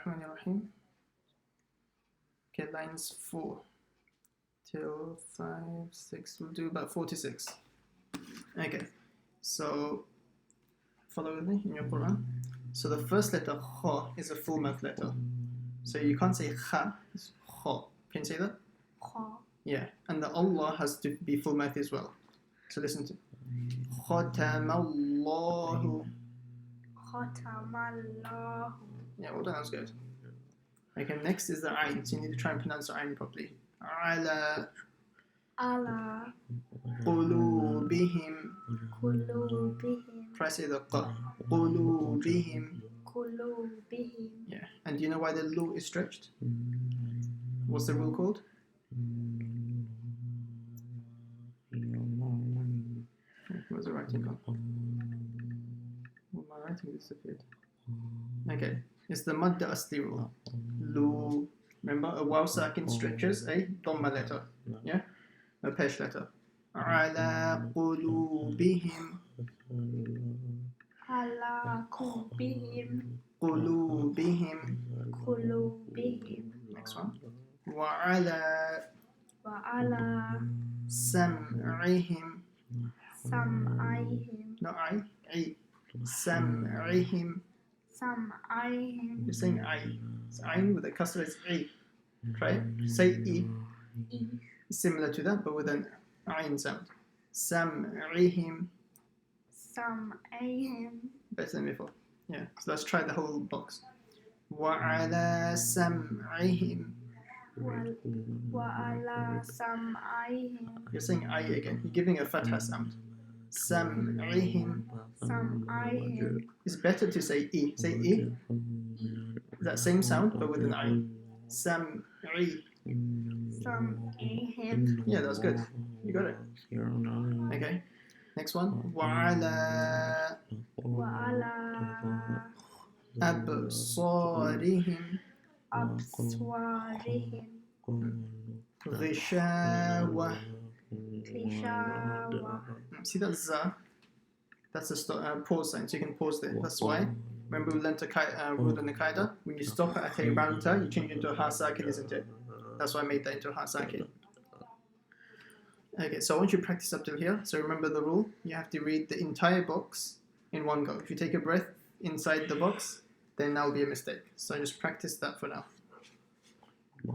Bismillahirrahmanirrahim. Okay, lines 4 till 5, 6. We'll do about 46. Okay, so follow with me in your Quran. So the first letter, kha, is a full mouth letter. So you can't say kha, it's kha. Can you say that? Kha. Yeah, and the Allah has to be full mouth as well. So listen to Khatamallahu. Khatamallahu. Yeah, well done, that was good. Okay, next is the ayn. So you need to try and pronounce the ayn properly. Ala qulubihim. Try to say the qa. Qulubihim. Yeah, and do you know why the lu is stretched? What's the rule called? Where's the writing gone? Well, my writing disappeared. Okay, it's the madda asli rule. Lu. Remember, a waw sakin stretches a dhamma letter. Yeah? A pesh letter. Ala qulubihim. Ala Qulubihim. qulubihim. Next one. Wa ala sam'ihim. Sam'ihim. No, I. Sam'ihim. Sam'ihim. You're saying I. It's ayn with a kasra is I. Try it. Say I. Similar to that, but with an ayn sound. Sam'ihim. Sam'ihim. Better than before. Yeah. So let's try the whole box. Wa ala sam'ihim. Wa ala sam'ihim. You're saying I again. You're giving a fatha sound. Sam'ihim. Sam'ihim. It's better to say I. Say I. That same sound, but with an I. Sam'i. Sam'ihim. Yeah, that was good. You got it. Okay. Next one. Wa'ala absarihim. Abswarihim. Ghishawa. Kishawa. See that za? That's a pause sign, so you can pause there. That's why. Remember we learned a rule in the qaida. When you stop at a round ta, you change it into a ha sakin, isn't it? That's why I made that into a ha sakin. Okay, so I want you to practice up till here. So remember the rule. You have to read the entire box in one go. If you take a breath inside the box, then that will be a mistake. So just practice that for now.